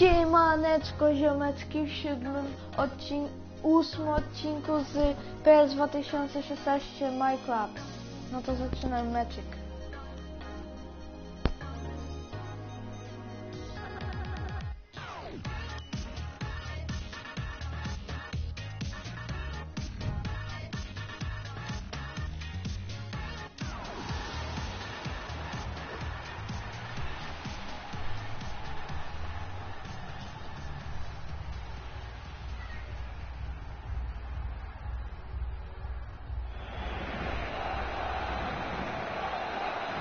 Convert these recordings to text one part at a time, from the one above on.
Siemaneczko ziomeczki w 8 odcinku z PES2016 My Club. No to zaczynamy meczyk.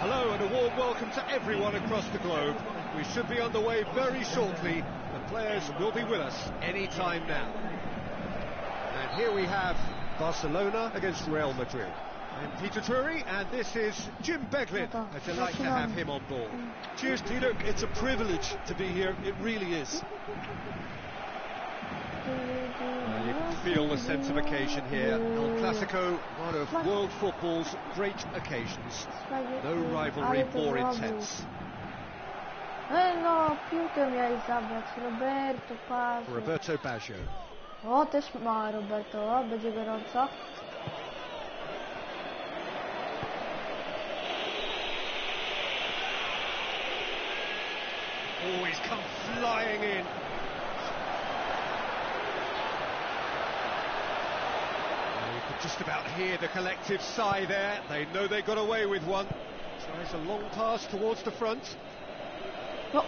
Hello and a warm welcome to everyone across the globe. We should be underway very shortly and players will be with us any time now. And here we have Barcelona against Real Madrid. I'm Peter Drury and this is Jim Beglin. I delight to have him on board. Cheers, Peter. It's a privilege to be here. It really is. Well, you can feel the sense of occasion here. El Clasico, one of world football's great occasions. No rivalry more intense. No, piłkę miałeś zabrać. Roberto Baggio. Roberto Baggio. O, też ma Roberto. O, będzie gorąco. Oh, he's come flying in. Just about hear the collective sigh there. They know they got away with one. Tries a long pass towards the front. No.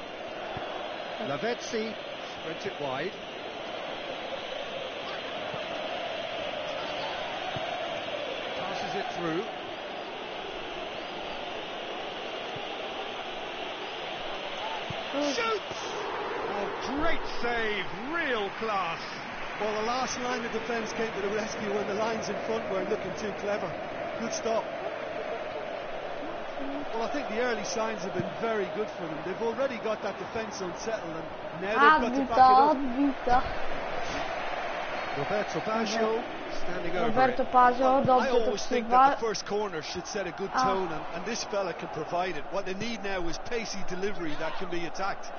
Lavezzi spreads it wide. Passes it through. Shoots! Oh, great save, real class. Well, the last line of defence came to the rescue when the lines in front weren't looking too clever. Good stop. Well, I think the early signs have been very good for them. They've already got that defence unsettled and now they've got to back it up. Roberto Baggio standing over Roberto it. Baggio, I always think that the first corner should set a good tone and this fella can provide it. What they need now is pacey delivery that can be attacked.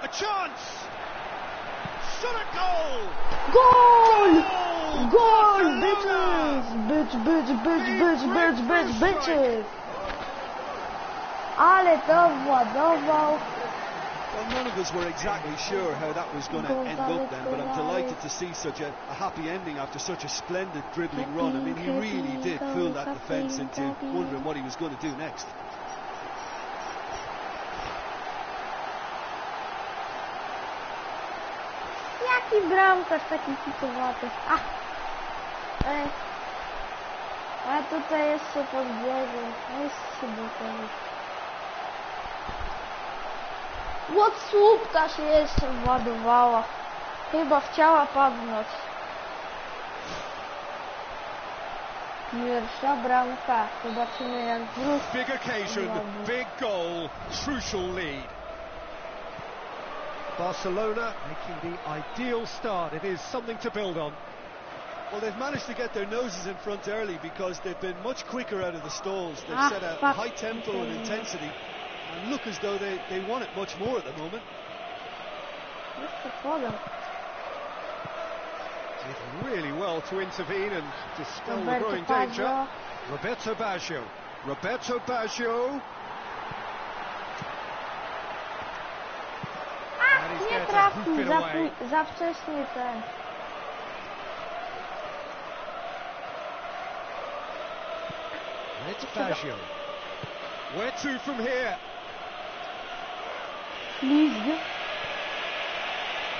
A chance! Shot a goal! Goal! Goal! Bitches! Ale to władował. Well, none of us were exactly sure how that was going to end up then, but I'm delighted to see such a happy ending after such a splendid dribbling run. I mean, he really did fool that defence into wondering what he was going to do next. Jaki bramkarz taki fitowaty. A tutaj jeszcze podbiegł. Jeszcze blokowy. Słupka się jeszcze władowała. Chyba chciała padnąć. Pierwsza bramka. Zobaczymy jak wróci. Big occasion, big goal, crucial lead. Barcelona making the ideal start. It is something to build on. Well, they've managed to get their noses in front early because they've been much quicker out of the stalls. They've set a high tempo and intensity and look as though they want it much more at the moment. Did really well to intervene and dispel the growing danger. Roberto Baggio. Roberto Baggio. Nie trafił, za wcześnie ten. It's Baggio. Where to from here? Ślizg.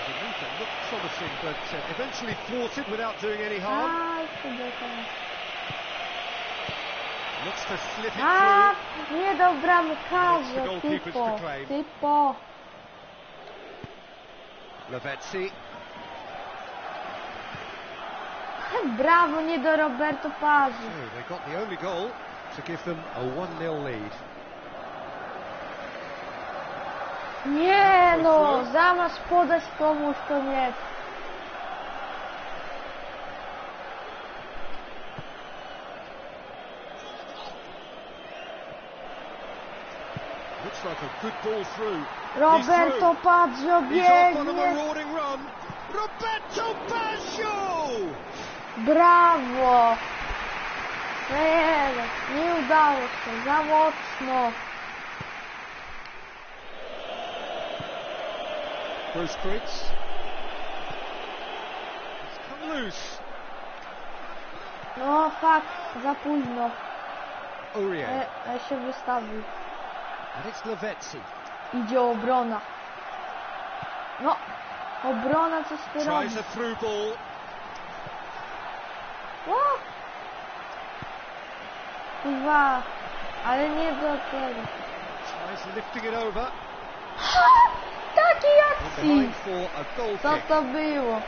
Underneath it looked promising, but eventually thwarted without doing any harm. Looks to slip it through. Nie do bramkarza, typo. Lavezzi. Brawo, nie do Roberto Baggio. So they got the only goal to give them a 1-0 lead. Nie no, zamiast podać komuś to nie. Looks struck a good ball through. Roberto Baggio He's off on a biegnie. marauding run. Roberto Baggio! Brawo! Nie udało się, za mocno. Bruce Briggs. It's come loose. No fakt, za późno. Aurier. Się wystawił. And it's Lavezzi. Idzie obrona. No, obrona coś ty robi. Tries a through ball. O! Kurwa, ale nie do tego. Tries lifting it over. Takiej And akcji! behind for a goal Co kick. to było?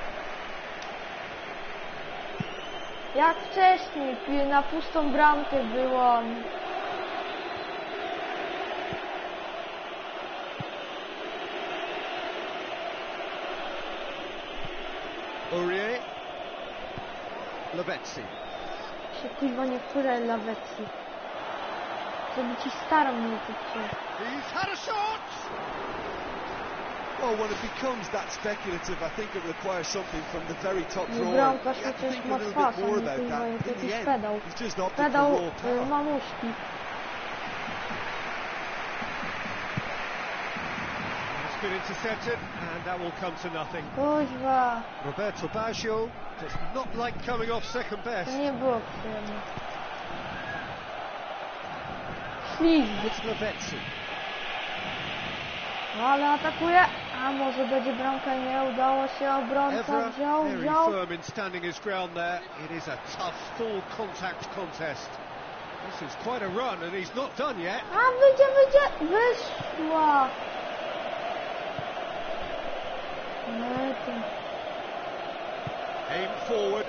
Jak wcześniej, na pustą bramkę było. Aurier. Lavezzi. Się kurwa nie wkuraj Lavezzi. Żeby ci starą nie popsuł. He's had a shot! Well, when it becomes that speculative, I think it requires something from the very top drawer. Bramkarz You have to przecież think a ma little twarz, bit a more nie about kurwa that. jak In jakiś the end, pedał. he's just opted for Pedał raw power. mamuszki. It's been intercepted, and that will come to nothing. Kuźwa, Roberto Baggio does not like coming off second to best. nie było przyjemne. Ślizg. It's Lavezzi. No ale atakuje. A może będzie bramka, nie udało się, obrońca Evra wziął. very firm in standing his ground there. It is a tough full contact contest. This is quite a run, and he's not done yet. A wyjdzie, wyszła. No to... Aim forward.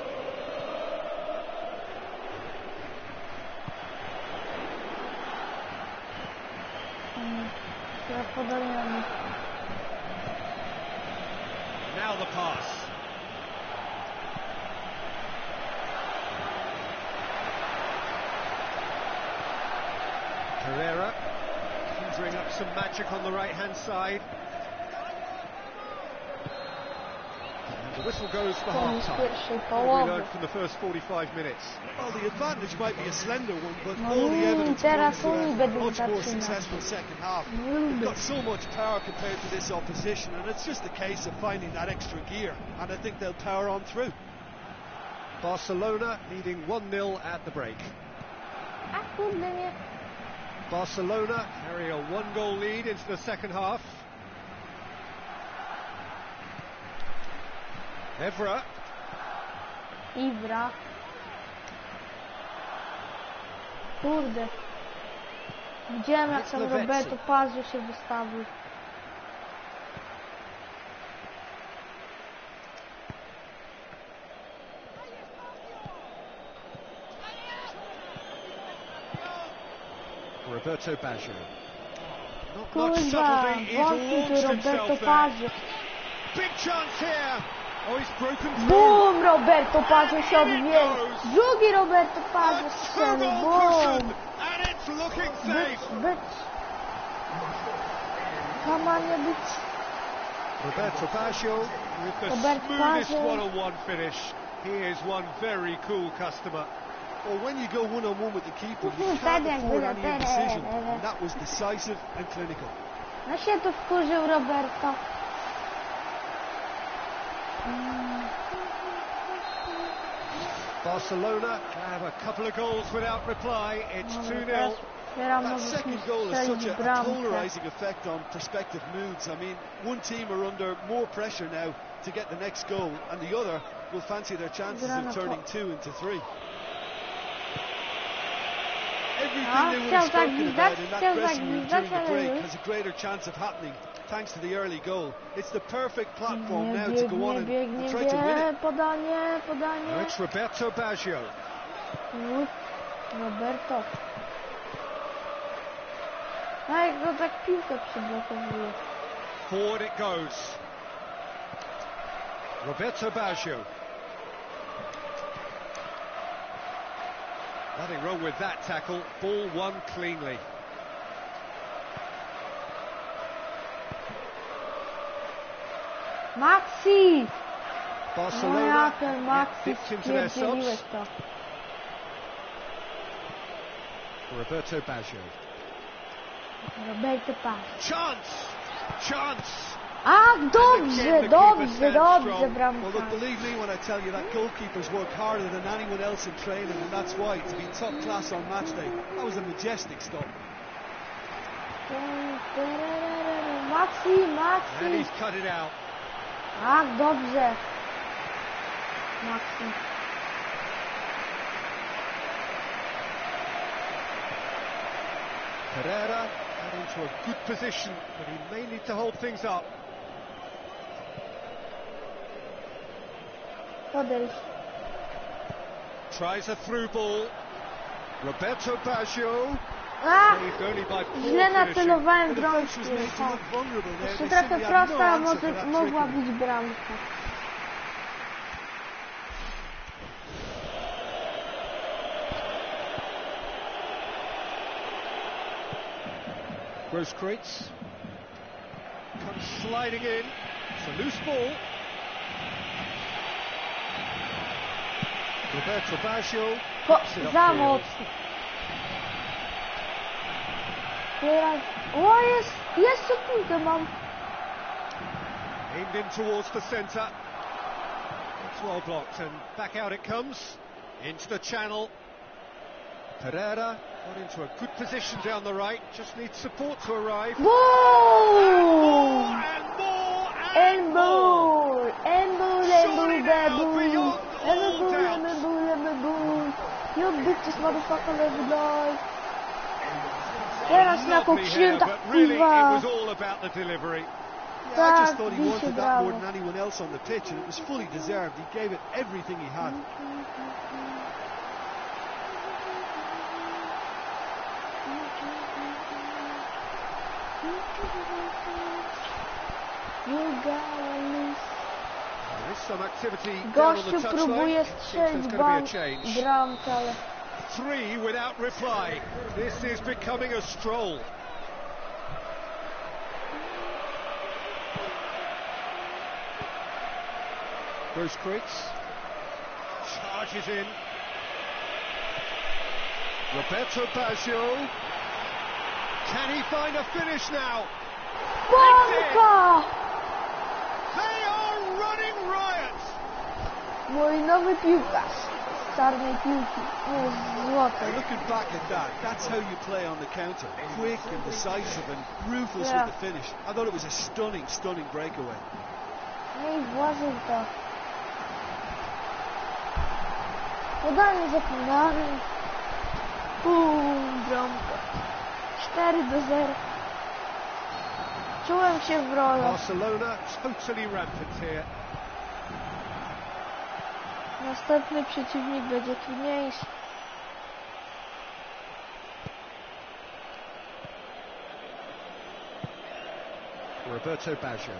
Ja podaniamy. Now the pass. Herrera conjuring up some magic on the right-hand side. And the whistle goes for Koniec half-time. pierwszej What have we połowy. learned from the first 45 minutes? Well, the advantage might be a slender one, but No all the evidence teraz points to oni a będą much more zaczynać. successful second half. Nie They've lubię. got so much power compared to this opposition, and it's just a case of finding that extra gear, and I think they'll power on through. Barcelona leading 1-0 at the break. A kurde nie. Barcelona carry a one-goal lead into the second half. Evra. Ibra. Kurde. Widziałem jak tam Lavezzi. Roberto Baggio się wystawił. Roberto Baggio. Not much Kurwa, subtlety, he's wątpił tu launched Roberto himself there. Baggio. Big chance here. Oh, he's broken through. Bum! Roberto Baggio się odmienił. Drugi Roberto A Baggio strzelił. two-goal cushion, Bum! and it's looking Być, safe. być. Kamania być. Roberto Baggio with the Roberto smoothest Baggio. one-on-one finish. He is one very cool customer. Well, when you go one-on-one with the keeper, you Mhm, can't tak, afford tak, any tak, indecision, tak, tak. and that was decisive and clinical. No się tu wkurzył Roberto. Barcelona have a couple of goals without reply. It's 2-0. Teraz That możesz mi second goal has such strzelić a bramkę. polarising effect on prospective moods. I mean, one team are under more pressure now to get the next goal, and the other will fancy their chances of turning 2 into 3. Everything they would have spoken about in that dressing room during the break has a greater chance of happening thanks to the early goal. It's the perfect platform now to go on and try to win it. Podanie, Now podanie. it's Roberto Baggio. Roberto. A jak go tak piłkę przyblokowuje. Forward it goes. Roberto Baggio. Nothing wrong with that tackle. Ball won cleanly. Maxi! No Barcelona ja ten get Maxi dipped into their spierdzieliłeś subs. to. Roberto Baggio. Roberto Pas. Chance! A, dobrze, the dobrze, keeper stands dobrze, strong. Well, look, bramka. believe me when I tell you that goalkeepers work harder than anyone else in training, and that's why, to be top class on match day, that was a majestic stop. Maxi, And Maxi. he's cut it out. A, dobrze. Maxi. Pereira got into a good position, but he may need to hold things up. Podejść. Tries a through ball. Roberto Baggio. A, Saved only by poor źle finishing. nacelowałem The defence was brączkiem. made to look vulnerable there. Jeszcze They trochę simply had no prosta, answer for that mogła trickery. być bramka. Grosskreutz comes sliding in. It's a loose ball. Roberto Baggio pops it Za upfield. mocno. Teraz... O, jeszcze piłkę mam. Aimed in towards the centre. It's well blocked and back out it comes. Into the channel. Pereira got into a good position down the right. Just needs support to arrive. Boom! And more And more. boom! And boom, Surely now, boom, beyond and all boom, doubt. and boom, and boom. You bitches motherfucker, every dog. Teraz na Lovely header, kokrzywda, but really it kurwa. was all about the delivery. Yeah, I just Tak, thought he bicie wanted that brawo. more than anyone else on the pitch, and it was fully deserved. He gave it everything he had. You gotta miss. There is some activity down on the Gościu touchline. próbuje Seems strzelić there's going to be a change. bramkę, ale... 3 without reply. This is becoming a stroll. Grosskreutz charges in. Roberto Baggio. Can he find a finish now? Bramka! They are running riot. Mój nowy piłkarz z czarnej piłki, nie z złotej. Looking back at that, that's how you play on the counter. Quick and decisive and ruthless Yeah. with the finish. I thought it was a stunning, stunning breakaway. No i włożył to. Podanie zapomniane. Bramka. 4-0. Czułem się w roli. Barcelona totally rampant here. Następny przeciwnik będzie trudniejszy. Roberto Baggio.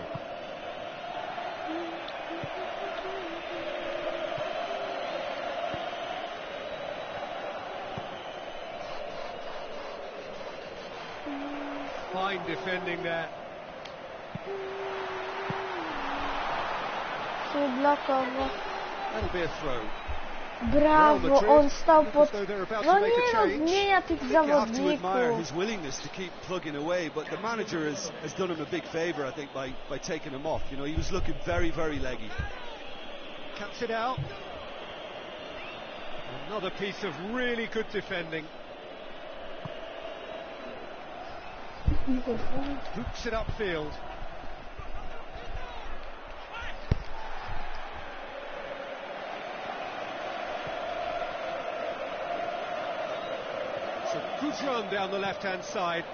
Fine defending there. Przyblokowo. That'll be a throw. Brawo, on stał pod... As though they're about No to make nie a no, change. zmienia tych You have to admire zawodników. his willingness to keep plugging away, but the manager has done him a big favour, I think, by taking him off. You know, he was looking very, very leggy. Cuts it out. Another piece of really good defending. Hoops it upfield. It's a good run down the left-hand side.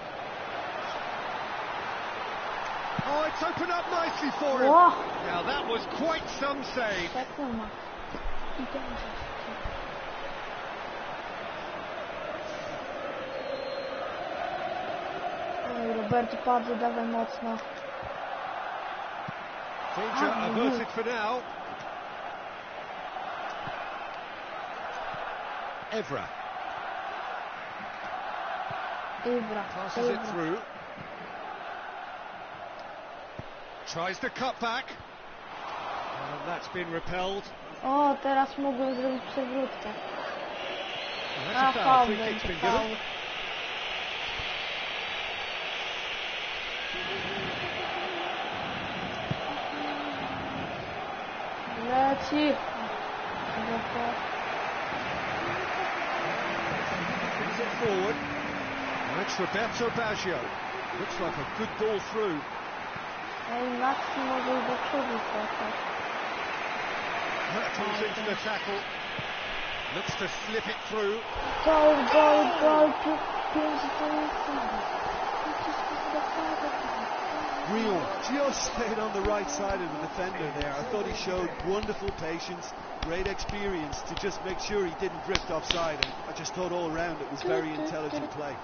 Oh, it's opened up nicely for him. O! Now that was quite some save. Tak nie ma. I dobrze. Oj, Roberto Padre, dawaj mocno. Danger Ah, averted for now. Evra Ibra. passes it through. Tries to cut back. That's been repelled. O, teraz mógłbym zrobić przewrótkę. Well, that's a foul. Free kick's been given. faul. Leci. Brings it forward. That's Roberto Baggio. Looks like a good ball through. Ej, Maxi może do przodu trochę. Hurtles into the tackle. Looks to slip it through. Gol, 5 Rio just stayed on the right side of the defender there. I thought he showed wonderful patience, great experience to just make sure he didn't drift offside, and I just thought all round it was very intelligent play.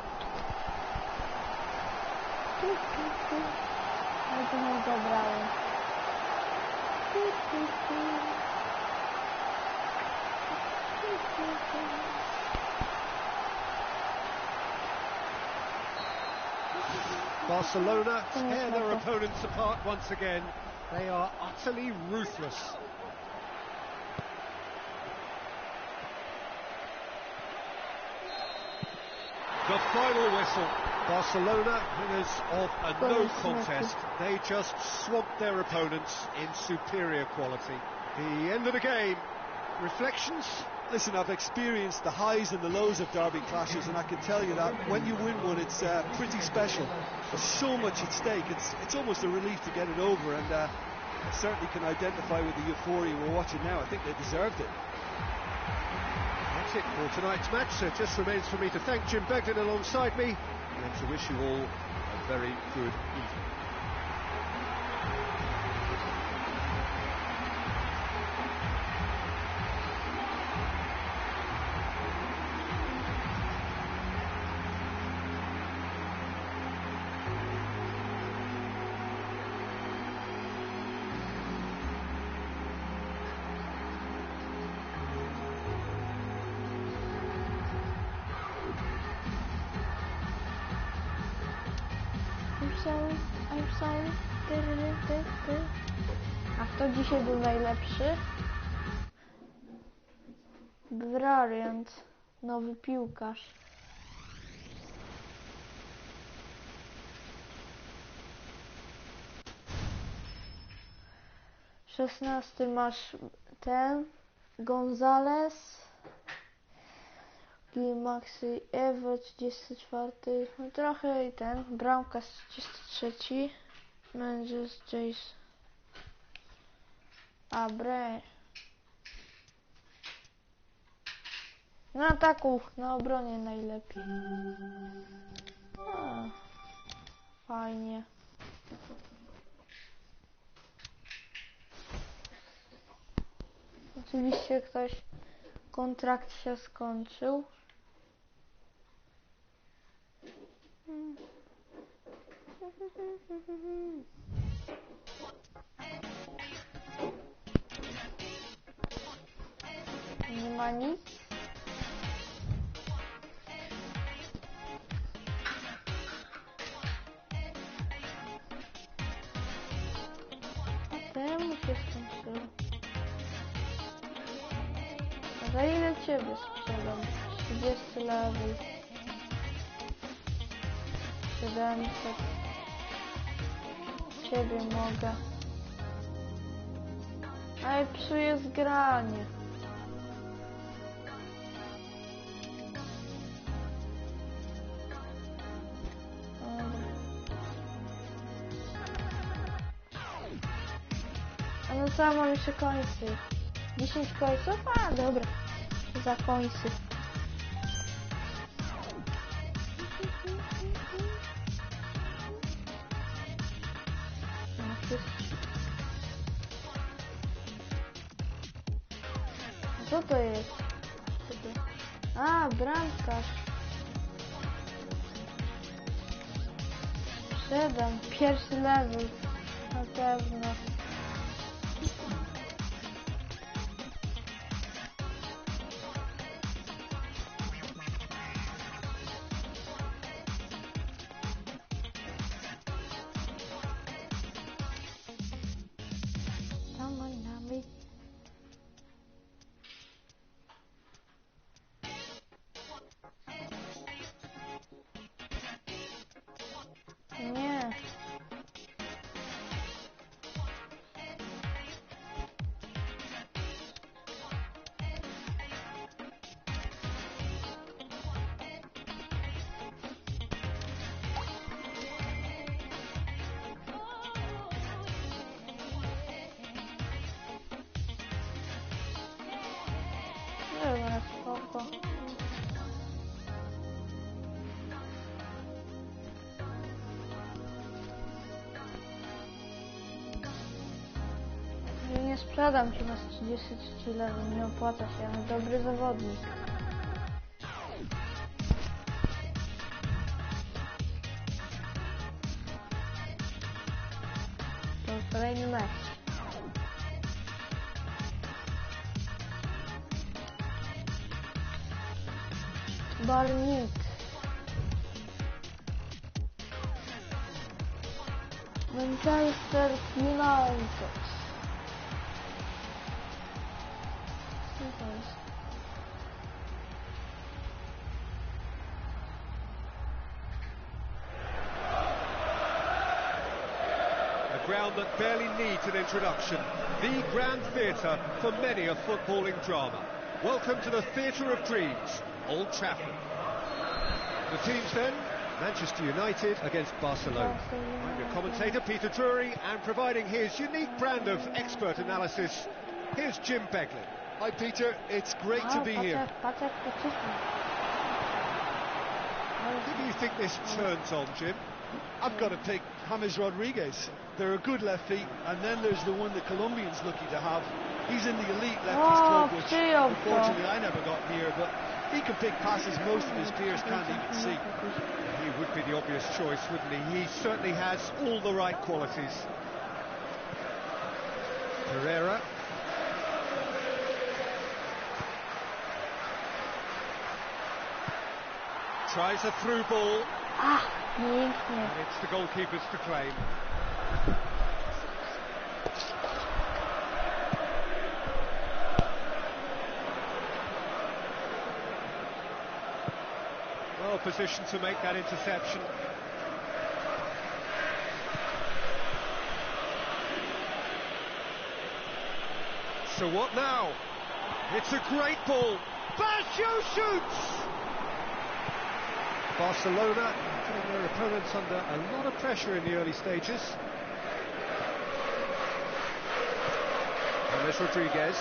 Ale to nie zabrałem. Barcelona tear their opponents apart once again. They are utterly ruthless. The final whistle. Barcelona, winners of a no contest. They just swamped their opponents in superior quality. The end of the game. Reflections? Listen, I've experienced the highs and the lows of derby clashes, and I can tell you that when you win one, it's pretty special. There's so much at stake. It's almost a relief to get it over, and I certainly can identify with the euphoria we're watching now. I think they deserved it. That's it for tonight's match. So it just remains for me to thank Jim Begden alongside me and to wish you all a very good evening. I'm sorry. A kto dzisiaj był najlepszy? Brilliant. Nowy piłkarz. Szesnasty masz ten Gonzales. Maxi Evo 34. No trochę i ten. Bramka 33. Mendes Jace. Abre. Na ataku, na obronie najlepiej. Fajnie. Oczywiście kontrakt się skończył. Nie ma nic. A temu się skończyło. A za ile ciebie sprzedam? 30 level. 700. Ciebie mogę. Ale psuje zgranie. A no co, mam jeszcze końcy. 10 końców? A, dobra. Za końcy. Co to jest? A, bramkarz. Sprzedam. Pierwszy level. Na pewno. Come on, now, Nie sprzedam cię, masz 33 level, nie opłaca się, ale dobry zawodnik. To kolejny mecz. Barnik. Manchester United. Co to jest? A ground that barely needs an introduction. The grand theatre for many a footballing drama. Welcome to the Theatre of Dreams, Old Trafford. The teams then, Manchester United against Barcelona. I'm your commentator, Peter Drury, and providing his unique brand of expert analysis, here's Jim Beglin. Hi Peter, it's great to be here. Who do you think this turns on, Jim? I've got to pick James Rodriguez. They're a good left feet, and then there's the one the Colombian's lucky to have. He's in the elite lefties club, which unfortunately I never got near, but he can pick passes most of his peers can't even see. He would be the obvious choice, wouldn't he? He certainly has all the right qualities. Pereira. Tries a through ball. Pięknie. And it's the goalkeepers to claim. Well positioned to make that interception. So what now? It's a great ball. Basio shoots! Barcelona putting their opponents under a lot of pressure in the early stages. James Rodriguez.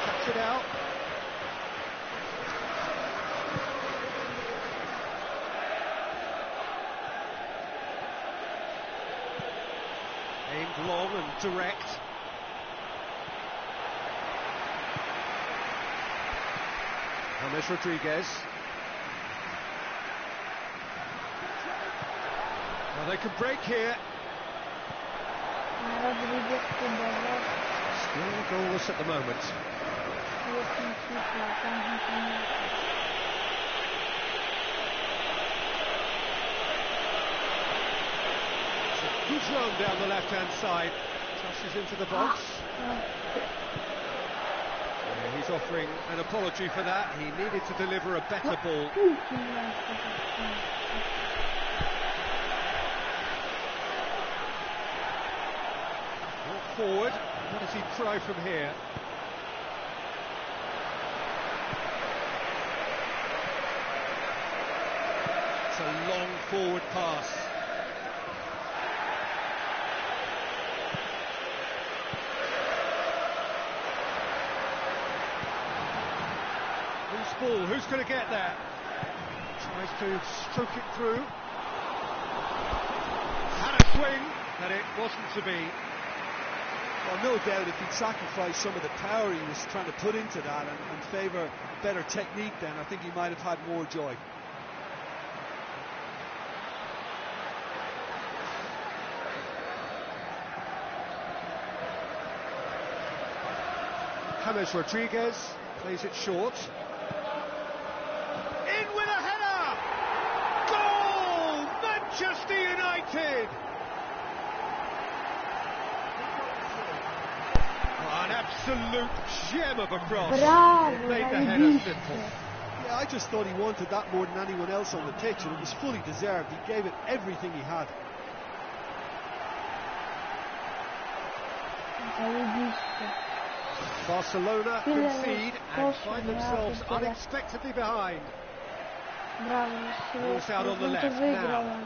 Cuts it out. Aimed long and direct. James Rodriguez. Well, they can break here. Still goalless at the moment. Good run down the left-hand side. Tosses into the box. Yeah, he's offering an apology for that. He needed to deliver a better ball. Walk forward. What does he try from here? It's a long forward pass. Ball. Who's going to get that? Tries to stroke it through. Had a swing, but it wasn't to be. Well, no doubt if he'd sacrificed some of the power he was trying to put into that and favour better technique, then I think he might have had more joy. James Rodriguez plays it short. In with a header! Goal! Manchester United! Oh, an absolute gem of a cross. Bravo, Made the header simple. Yeah, I just thought he wanted that more than anyone else on the pitch, and it was fully deserved. He gave it everything he had. Barcelona concede and find themselves unexpectedly behind. Ball's out on the left now.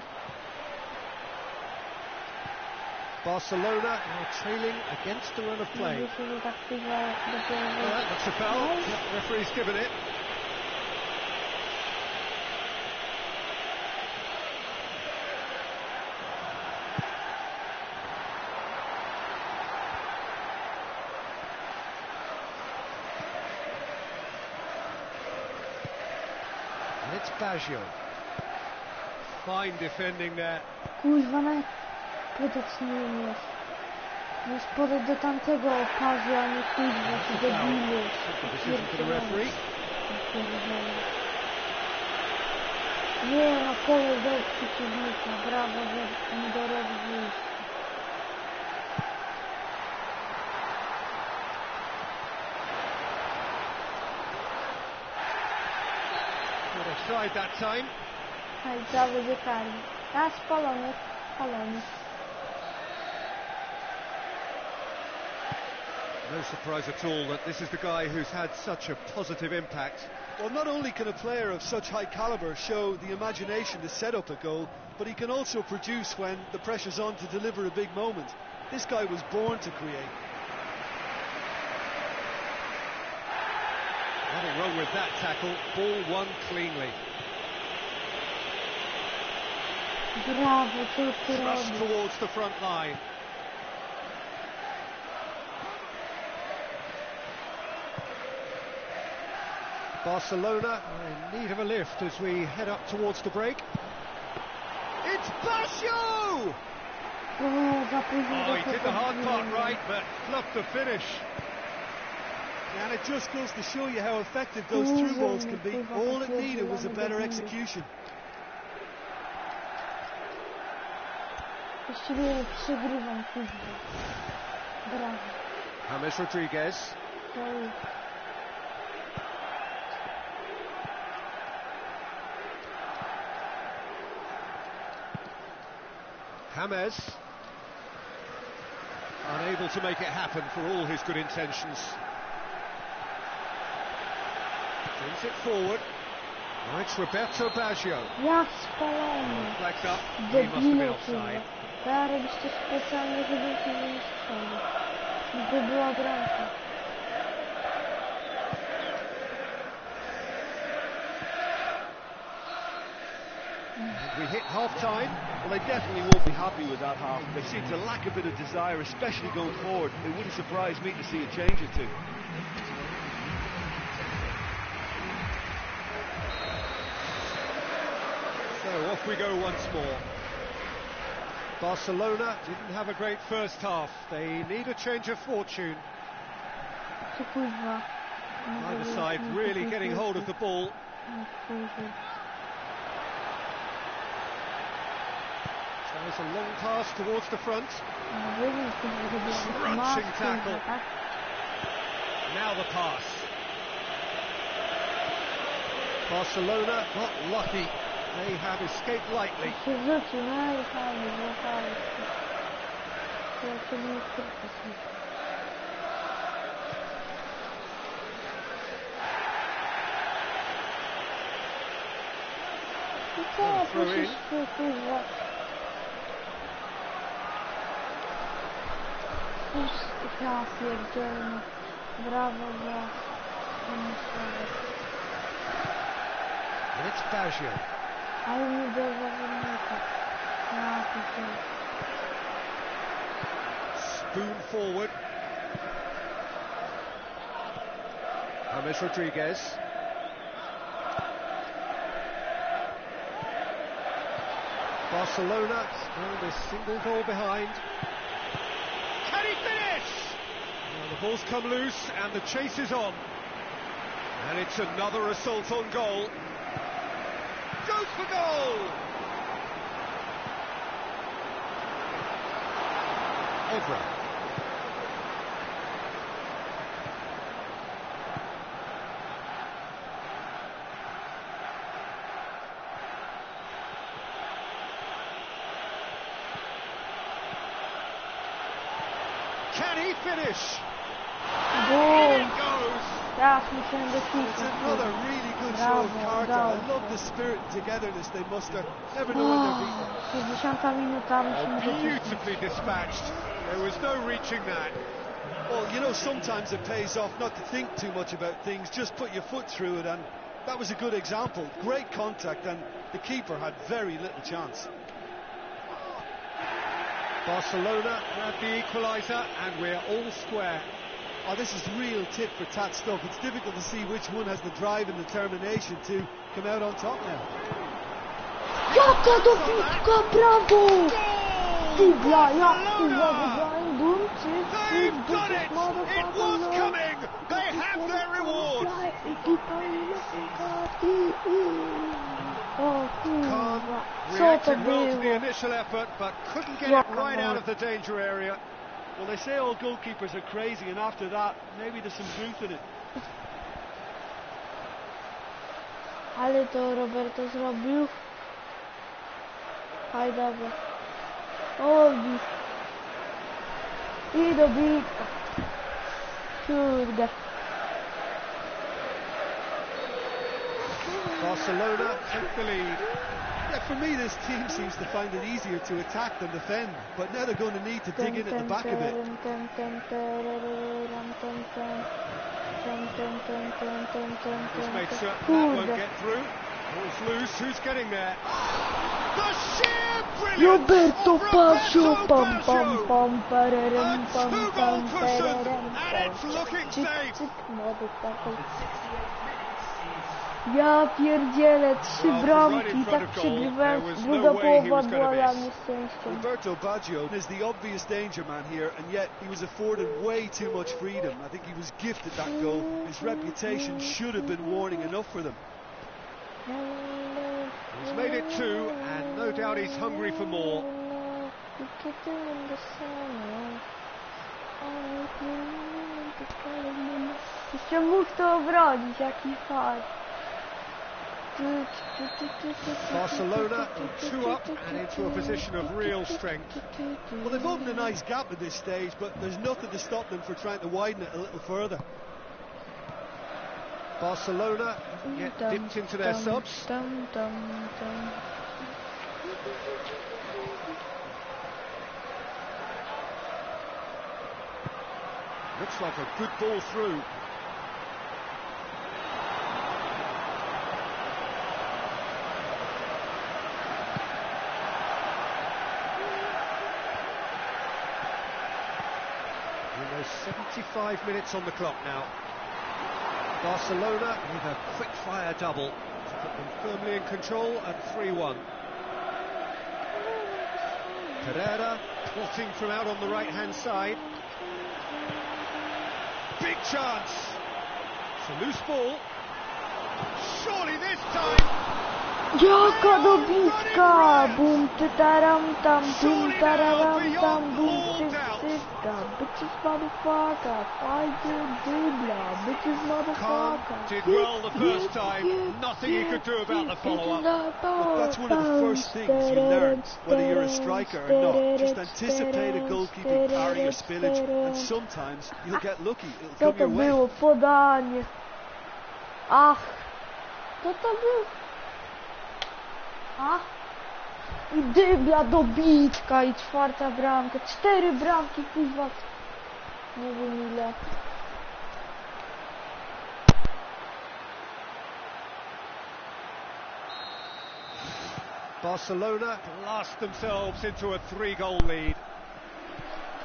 Barcelona now trailing against the run of play. That's a foul. Yep, the referee's given it. It's Baggio. Fine defending there. Kuźwa, nawet podać nie umiesz. Możesz podać do tamtego okazu, a nie kuźwa, ty debilu. Decision for the referee. Nie no, podaj do przeciwnika, brawo, że nie do rozwoju. Not offside that time. Hej, trzeba będzie karny. A, spalony, spalony. No surprise at all that this is the guy who's had such a positive impact. Well, not only can a player of such high calibre show the imagination to set up a goal, but he can also produce when the pressure's on to deliver a big moment. This guy was born to create. Nothing wrong with that tackle. Ball won cleanly. Brawo, co ty Thrust robisz? towards the front line. Barcelona in need of a lift as we head up towards the break. It's Baggio! O, za późno Oh, he did the hard part right, but fluffed the finish. And it just goes to show you how effective those through balls can be. All it needed was a better execution. Właściwie przegrywam, kuźwa. Brawo. James Rodriguez. Oj. James. Unable to make it happen for all his good intentions. Brings it forward. Oh, it's Roberto Baggio. Jak spalony. Flagged up. He must have been Debilu, offside. kuźwa. Ja robisz to specjalnie, żebym się nie strzelił. I to była bramka. We hit half-time. Well, they definitely won't be happy with that half. They seem to lack a bit of desire, especially going forward. It wouldn't surprise me to see a change or two. So off we go once more. Barcelona didn't have a great first half. They need a change of fortune. Co kuźwa? Either side really getting hold of the ball. Tries a long pass towards the front. Crunching tackle. Now the pass. Barcelona not lucky. They have escaped lightly. Się rzucił, no i fajnie, złapałeś się. To nie skrypka. I co, musisz się kuźwa. Już ja pierdzielę. Brawo za umysłowe. And it's Baggio. Ale nie do zawodnika. Ja pierdzielę. Spoon forward. James Rodriguez. Barcelona still a single goal behind. Can he finish? Well, the ball's come loose and the chase is on. And it's another assault on goal. Goes for goal! Evra. Can he finish? In it goes! Teraz musiałem do It's piłki. another really good show of character. I love the spirit and togetherness they muster. Never know when they're beaten. 60 minuta musimy do piłki. Beautifully dispatched. There was no reaching that. Well, you know, sometimes it pays off not to think too much about things, just put your foot through it, and that was a good example. Great contact, and the keeper had very little chance. Barcelona have the equaliser and we're all square. Oh, this is real tit-for-tat stuff. It's difficult to see which one has the drive and determination to come out on top now. Jaka dobitka, brawo! Dubla, jak kurwa wygrałem, bum, cyk, cyk, It was coming! They have their reward! O kurwa, co to Reacted well to the było? initial effort, but couldn't get it right out of the danger area. Well, they say all goalkeepers are crazy, and after that, maybe there's some truth in it. Ale to Roberto zrobił. Aj, dobra. Obi. I dobitka. Kurde. Barcelona take the lead. Yeah, for me, this team seems to find it easier to attack than defend, but now they're going to need to dig in at the back a bit. This made certain that won't get through. Ball's loose, who's getting there? The sheer brilliance Roberto of Baggio, Roberto pam pam Baggio! pam pararam, A pam two-goal pam cushion, pararam, and it's looking cyk, safe. cyk, motherfucker. Ja pierdzielę, 3 Well, bramki, right in front tak of goal, przegrywałem, there was druga no way he połowa was była gonna dla miss. mnie szczęściem. Roberto Baggio is the obvious danger man here, and yet he was afforded way too much freedom. I think he was gifted that goal. His reputation should have been warning enough for them. He's made it 2, and no doubt he's hungry for more. Jeszcze mógł to obronić, jaki fart. Barcelona 2 up and into a position of real strength. Well, they've opened a nice gap at this stage, but there's nothing to stop them from trying to widen it a little further. Barcelona get dipped into their subs. Looks like a good ball through. Almost 75 minutes on the clock now. Barcelona with a quick-fire double to put them firmly in control at 3-1. Pereira plotting from out on the right-hand side. Big chance. It's a loose ball. Surely this time. Jaka dobitka! Bum, tytaram tam, bum, tararam tam, bum, cyk, cyk, tam. Bitches motherfucker, fight your dibla, bitches motherfucker. Did well the first time, nothing he could do about the follow-up. Look, that's one of the first things you learn, whether you're a striker or not. Just anticipate a goalkeeping parry or spillage, and sometimes you'll get lucky. Co It'll to come your way. było? Podanie. Ach, co to było? Ach, i dybla, dobitka i 4. bramka. 4 bramki, kurwa. Nie wiem ile. Barcelona blast themselves into a 3-goal lead.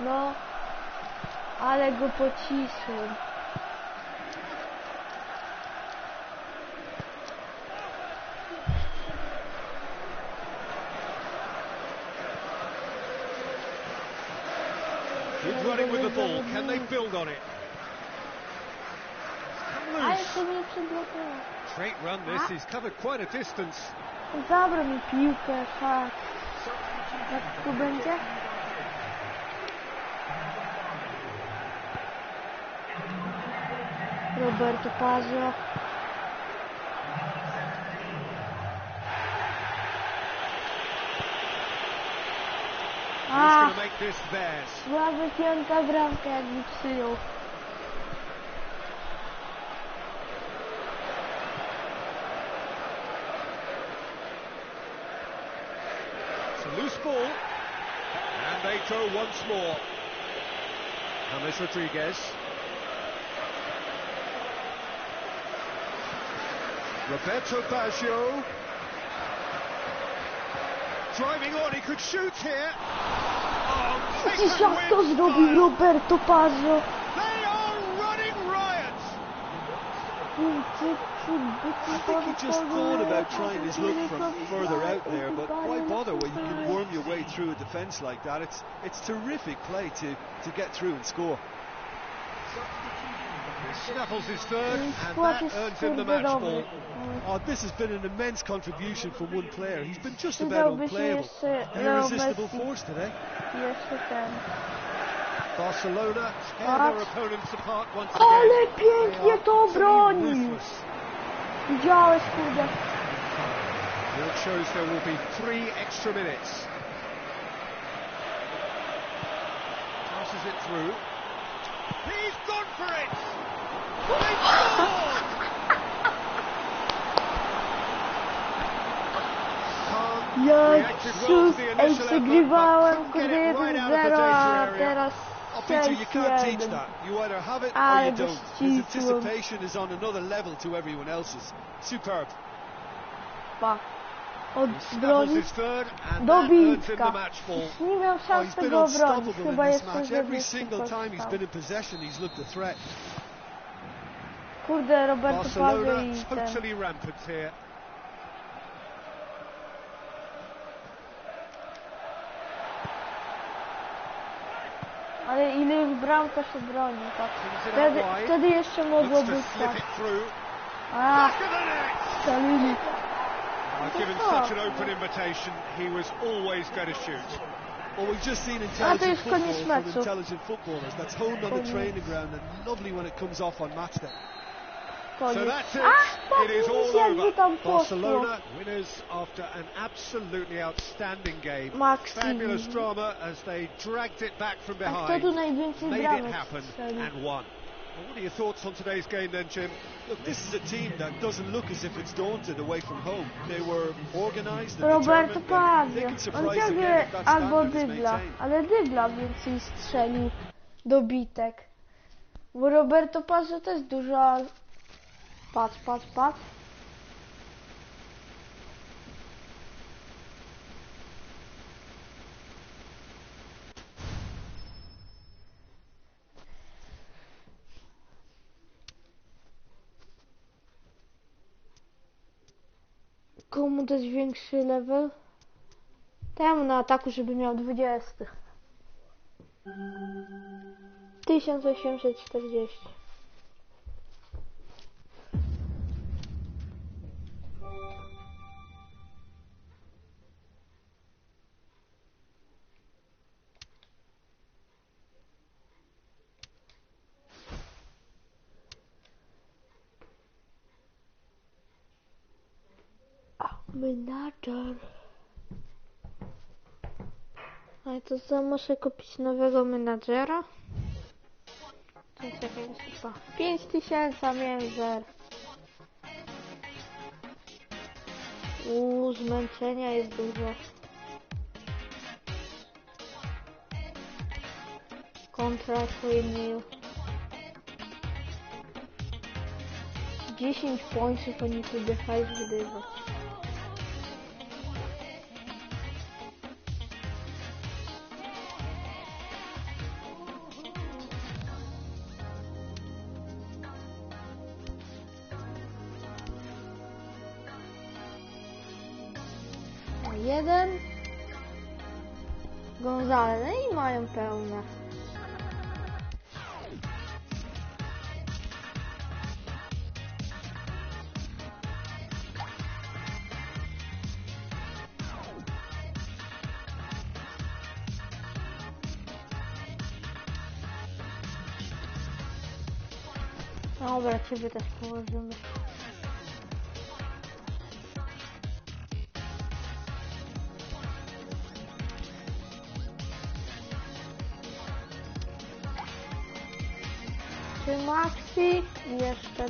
No, ale go pocisłem. Good running with the ball. Can they build on it? Come A loose. jeszcze mnie przyblokował. Great run this. He's covered quite a distance. Zabrał mi piłkę, tak. Jak tu będzie? Roberto Baggio. He's going to make this theirs. Słaby 5. bramka, jakby przyjął. It's a loose ball. And they go once more. James Rodriguez. Roberto Baggio. Driving on, he could shoot here. Oh, Widzisz jak to zrobił Roberto Baggio? They are I think he just thought about trying his luck from further out there, but why bother when you can worm your way through a defence like that? It's terrific play to get through and score. He snaffles his third, and that earns him the match ball. Oh, this has been an immense contribution from one player. He's been just about unplayable. An irresistible force today. Barcelona tear their opponents apart once again. Ale pięknie to bronił! Widziałeś, kurde. It shows there will be 3 extra minutes. Passes it through. He's gone for it! They scored! Jezus, ej, przegrywałem, kurde, 1-0, a teraz Peter, you can't teach 6-1. that. You either have it or Ale you don't. His ścisłem. anticipation is on another level to everyone else's. Superb. Pa. Snaffles Odbronić his third, and do that earns him the bitka. match ball. Nie miał Oh, szans he's been tego obronić. unstoppable in Chyba this jeszcze match. żeby Every single time he's stał. been in possession, he's looked a threat. Kurde, Roberto Barcelona Paweł i ten. totally rampant here. Ale ile już bramka się broni, tak? Swings it Wtedy, out wide. wtedy jeszcze mogło Looks to być slip tak. it through. A, Back of the net! strzelili. Given such an open invitation, he was always going to shoot. Well, we've just seen to intelligent już koniec football from meczu. intelligent footballers. That's honed on the Koniec. training ground and lovely when it comes off on match day. So Koniec. that's it. Ach, It is patrz, all jakby over. tam poszło. Barcelona winners after an absolutely outstanding game. Maxi. Fabulous drama as they dragged it back from A kto behind, tu najwięcej made it bramek happen strzelił? and won. Well, what are your thoughts on today's game then, Jim? Look, this is a team that doesn't look as if it's daunted away from home. They were organised and Roberto determined, and they Paweł. can On surprise ciągle again if that albo standard is Dybla, maintained. ale Dybla więcej strzelił do bitek. Bo Roberto Paweł też dużo, ale... Patrz, patrz, patrz. Komu dać większy level? Temu na ataku, żeby miał 20. 1840. Menadżer. Ale to co, muszę kupić nowego menadżera? Czekaj, chyba 5000, a miałem 0. Zmęczenia jest dużo. Kontrakt win. 10 pońców oni tu hajs wydywać. Jeden Gonzales, no i mają pełne. Dobra, ciebie też położymy. Czy Maxi i jeszcze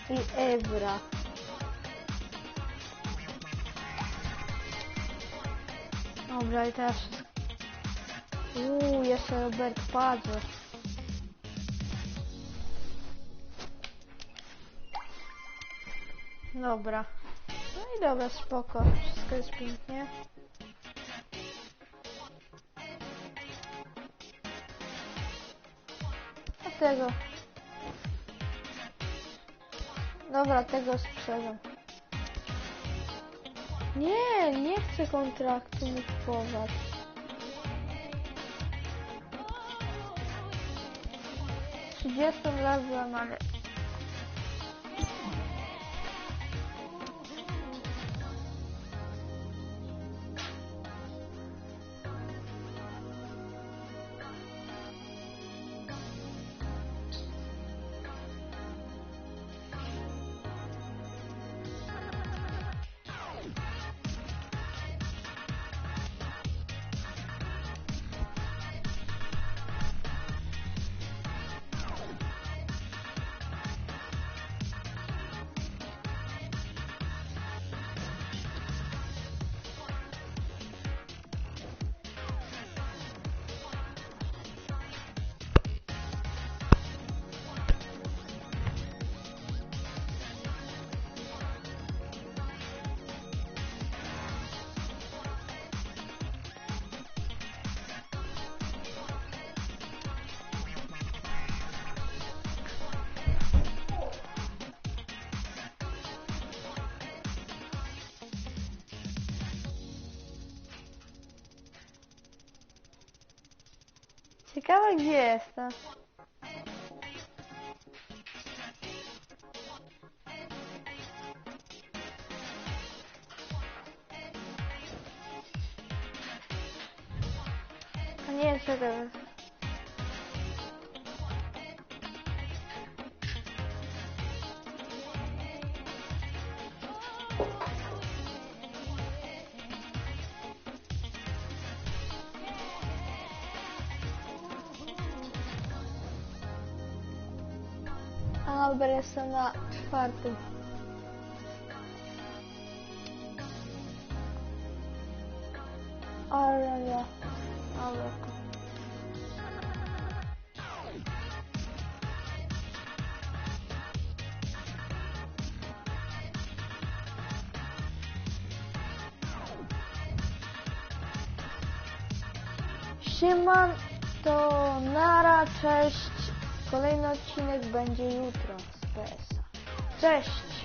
i Evra. Dobra, i teraz jeszcze Robert Paweł. Dobra. No i dobra, spoko. Wszystko jest pięknie. A tego. Dobra, tego sprzedam. Nie chcę kontraktu mi kupować. 30 razem, ale... Ciekawe gdzie jestem. A nie, czekaj. A dobra, jestem na 4. Ale ja. Dobra. Sieman, to nara, cześć. Kolejny odcinek będzie jutro z PS-a. Cześć!